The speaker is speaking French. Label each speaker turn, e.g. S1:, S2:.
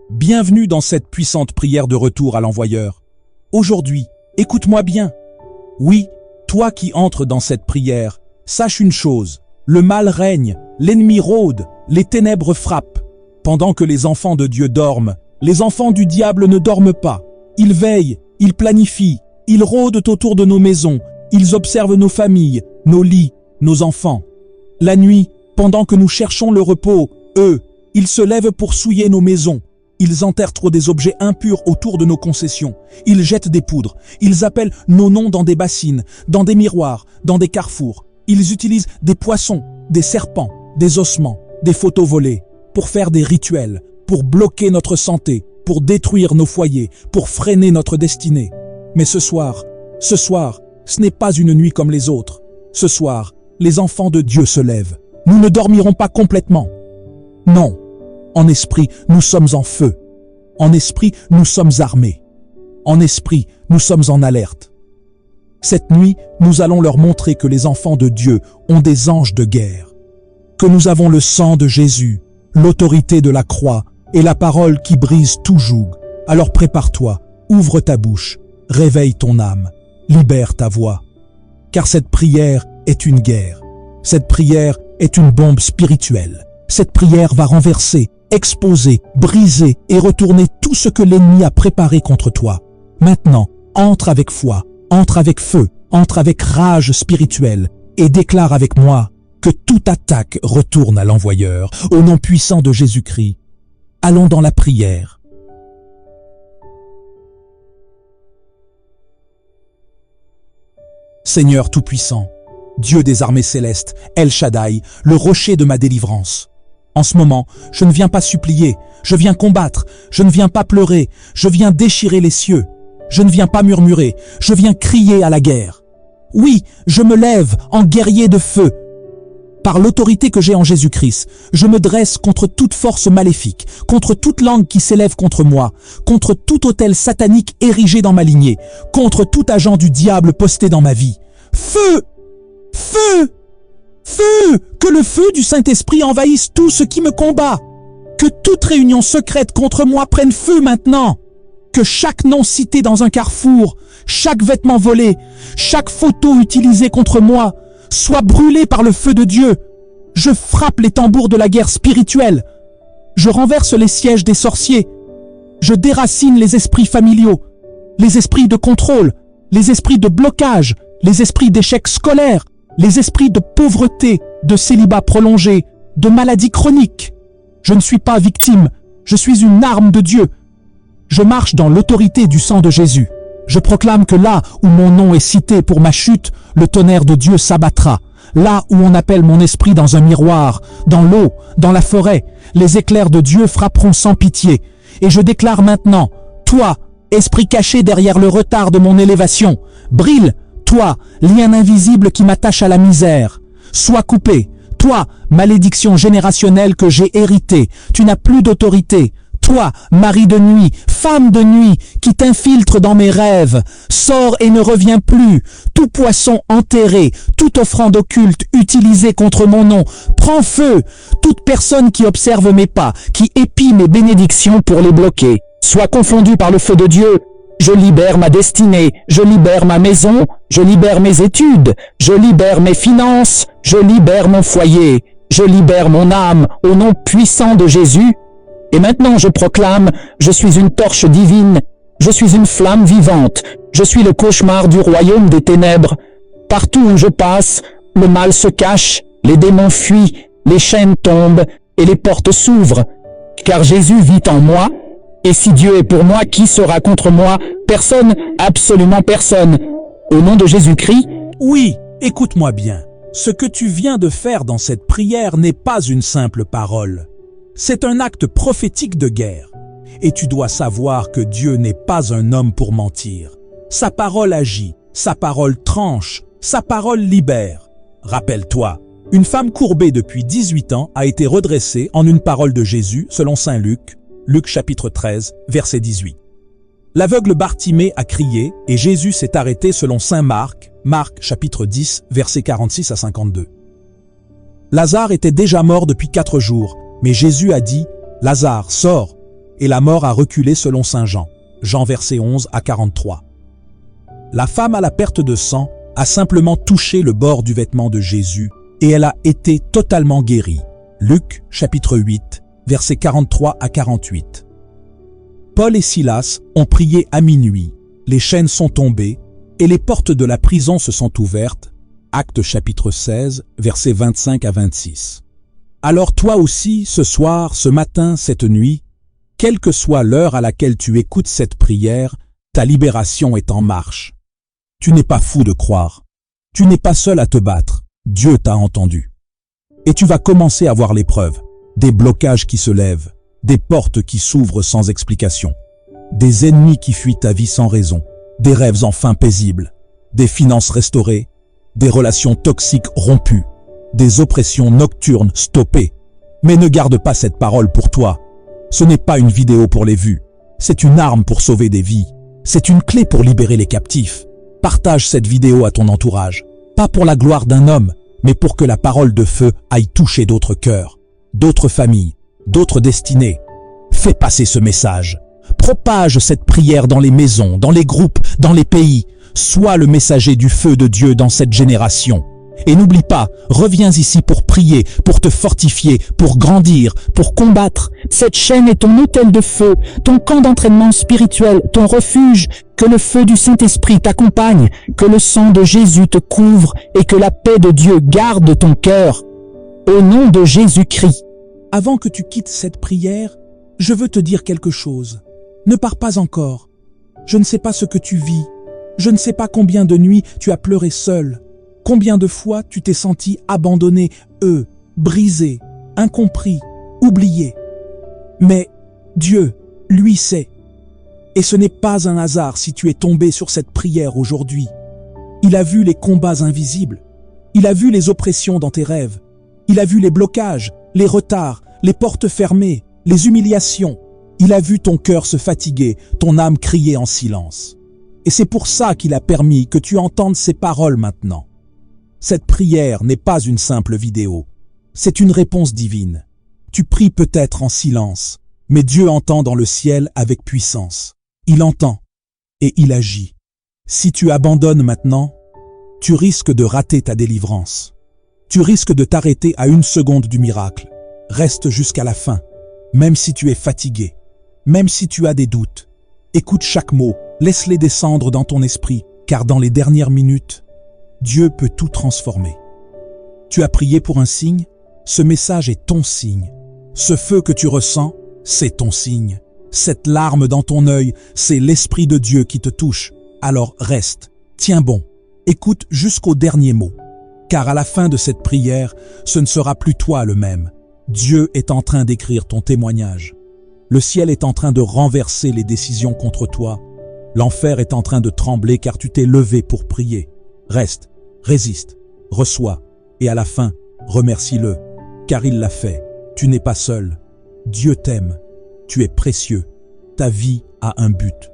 S1: Bienvenue dans cette puissante prière de retour à l'envoyeur. Aujourd'hui, écoute-moi bien. Oui, toi qui entres dans cette prière, sache une chose, le mal règne, l'ennemi rôde, les ténèbres frappent. Pendant que les enfants de Dieu dorment, les enfants du diable ne dorment pas. Ils veillent, ils planifient, ils rôdent autour de nos maisons, ils observent nos familles, nos lits, nos enfants. La nuit, pendant que nous cherchons le repos, eux, ils se lèvent pour souiller nos maisons. Ils enterrent trop des objets impurs autour de nos concessions. Ils jettent des poudres. Ils appellent nos noms dans des bassines, dans des miroirs, dans des carrefours. Ils utilisent des poissons, des serpents, des ossements, des photos volées, pour faire des rituels, pour bloquer notre santé, pour détruire nos foyers, pour freiner notre destinée. Mais ce soir, ce n'est pas une nuit comme les autres. Ce soir, les enfants de Dieu se lèvent. Nous ne dormirons pas complètement. Non. En esprit, nous sommes en feu. En esprit, nous sommes armés. En esprit, nous sommes en alerte. Cette nuit, nous allons leur montrer que les enfants de Dieu ont des anges de guerre. Que nous avons le sang de Jésus, l'autorité de la croix et la parole qui brise tout joug. Alors prépare-toi, ouvre ta bouche, réveille ton âme, libère ta voix. Car cette prière est une guerre. Cette prière est une bombe spirituelle. Cette prière va renverser, exposer, briser et retourner tout ce que l'ennemi a préparé contre toi. Maintenant, entre avec foi, entre avec feu, entre avec rage spirituelle et déclare avec moi que toute attaque retourne à l'envoyeur, au nom puissant de Jésus-Christ. Allons dans la prière. Seigneur Tout-Puissant, Dieu des armées célestes, El Shaddai, le rocher de ma délivrance. En ce moment, je ne viens pas supplier, je viens combattre, je ne viens pas pleurer, je viens déchirer les cieux. Je ne viens pas murmurer, je viens crier à la guerre. Oui, je me lève en guerrier de feu. Par l'autorité que j'ai en Jésus-Christ, je me dresse contre toute force maléfique, contre toute langue qui s'élève contre moi, contre tout autel satanique érigé dans ma lignée, contre tout agent du diable posté dans ma vie. Feu! Feu! Feu! Que le feu du Saint-Esprit envahisse tout ce qui me combat. Que toute réunion secrète contre moi prenne feu maintenant. Que chaque nom cité dans un carrefour, chaque vêtement volé, chaque photo utilisée contre moi, soit brûlé par le feu de Dieu. Je frappe les tambours de la guerre spirituelle. Je renverse les sièges des sorciers. Je déracine les esprits familiaux, les esprits de contrôle, les esprits de blocage, les esprits d'échec scolaire, les esprits de pauvreté, de célibat prolongé, de maladie chronique. Je ne suis pas victime, je suis une arme de Dieu. Je marche dans l'autorité du sang de Jésus. Je proclame que là où mon nom est cité pour ma chute, le tonnerre de Dieu s'abattra. Là où on appelle mon esprit dans un miroir, dans l'eau, dans la forêt, les éclairs de Dieu frapperont sans pitié. Et je déclare maintenant, toi, esprit caché derrière le retard de mon élévation, brille, toi, lien invisible qui m'attache à la misère, sois coupé. Toi, malédiction générationnelle que j'ai héritée, tu n'as plus d'autorité. Toi, mari de nuit, femme de nuit, qui t'infiltre dans mes rêves, sors et ne reviens plus. Tout poisson enterré, toute offrande occulte utilisée contre mon nom, prends feu. Toute personne qui observe mes pas, qui épie mes bénédictions pour les bloquer, soit confondue par le feu de Dieu. Je libère ma destinée, je libère ma maison, je libère mes études, je libère mes finances, je libère mon foyer, je libère mon âme au nom puissant de Jésus. Et maintenant je proclame, je suis une torche divine, je suis une flamme vivante, je suis le cauchemar du royaume des ténèbres. Partout où je passe, le mal se cache, les démons fuient, les chaînes tombent et les portes s'ouvrent. Car Jésus vit en moi. Et si Dieu est pour moi, qui sera contre moi? Personne, absolument personne. Au nom de Jésus-Christ. Oui, écoute-moi bien. Ce que tu viens de faire dans cette prière n'est pas une simple parole. C'est un acte prophétique de guerre. Et tu dois savoir que Dieu n'est pas un homme pour mentir. Sa parole agit, sa parole tranche, sa parole libère. Rappelle-toi, une femme courbée depuis 18 ans a été redressée en une parole de Jésus selon saint Luc, Luc chapitre 13, verset 18. L'aveugle Bartimée a crié et Jésus s'est arrêté selon saint Marc, Marc chapitre 10, versets 46 à 52. Lazare était déjà mort depuis 4 jours, mais Jésus a dit Lazare, sors !» Et la mort a reculé selon saint Jean. Jean verset 11 à 43. La femme à la perte de sang a simplement touché le bord du vêtement de Jésus et elle a été totalement guérie. Luc chapitre 8, versets 43 à 48. Paul et Silas ont prié à minuit, les chaînes sont tombées et les portes de la prison se sont ouvertes. Actes chapitre 16, versets 25 à 26. Alors toi aussi, ce soir, ce matin, cette nuit, quelle que soit l'heure à laquelle tu écoutes cette prière, ta libération est en marche. Tu n'es pas fou de croire. Tu n'es pas seul à te battre. Dieu t'a entendu. Et tu vas commencer à voir l'épreuve. Des blocages qui se lèvent, des portes qui s'ouvrent sans explication, des ennemis qui fuient ta vie sans raison, des rêves enfin paisibles, des finances restaurées, des relations toxiques rompues, des oppressions nocturnes stoppées. Mais ne garde pas cette parole pour toi. Ce n'est pas une vidéo pour les vues. C'est une arme pour sauver des vies. C'est une clé pour libérer les captifs. Partage cette vidéo à ton entourage. Pas pour la gloire d'un homme, mais pour que la parole de feu aille toucher d'autres cœurs, d'autres familles, d'autres destinées. Fais passer ce message. Propage cette prière dans les maisons, dans les groupes, dans les pays. Sois le messager du feu de Dieu dans cette génération. Et n'oublie pas, reviens ici pour prier, pour te fortifier, pour grandir, pour combattre.
S2: Cette chaîne est ton autel de feu, ton camp d'entraînement spirituel, ton refuge. Que le feu du Saint-Esprit t'accompagne, que le sang de Jésus te couvre et que la paix de Dieu garde ton cœur. Au nom de Jésus-Christ.
S1: Avant que tu quittes cette prière, je veux te dire quelque chose. Ne pars pas encore. Je ne sais pas ce que tu vis. Je ne sais pas combien de nuits tu as pleuré seul. Combien de fois tu t'es senti abandonné, brisé, incompris, oublié. Mais Dieu, lui, sait. Et ce n'est pas un hasard si tu es tombé sur cette prière aujourd'hui. Il a vu les combats invisibles. Il a vu les oppressions dans tes rêves. Il a vu les blocages, les retards, les portes fermées, les humiliations. Il a vu ton cœur se fatiguer, ton âme crier en silence. Et c'est pour ça qu'il a permis que tu entendes ces paroles maintenant. Cette prière n'est pas une simple vidéo. C'est une réponse divine. Tu pries peut-être en silence, mais Dieu entend dans le ciel avec puissance. Il entend et il agit. Si tu abandonnes maintenant, tu risques de rater ta délivrance. Tu risques de t'arrêter à 1 seconde du miracle. Reste jusqu'à la fin, même si tu es fatigué, même si tu as des doutes. Écoute chaque mot, laisse-les descendre dans ton esprit, car dans les dernières minutes, Dieu peut tout transformer. Tu as prié pour un signe? Ce message est ton signe. Ce feu que tu ressens, c'est ton signe. Cette larme dans ton œil, c'est l'Esprit de Dieu qui te touche. Alors reste, tiens bon, écoute jusqu'au dernier mot. Car à la fin de cette prière, ce ne sera plus toi le même. Dieu est en train d'écrire ton témoignage. Le ciel est en train de renverser les décisions contre toi. L'enfer est en train de trembler car tu t'es levé pour prier. Reste, résiste, reçois, et à la fin, remercie-le, car il l'a fait. Tu n'es pas seul. Dieu t'aime. Tu es précieux. Ta vie a un but.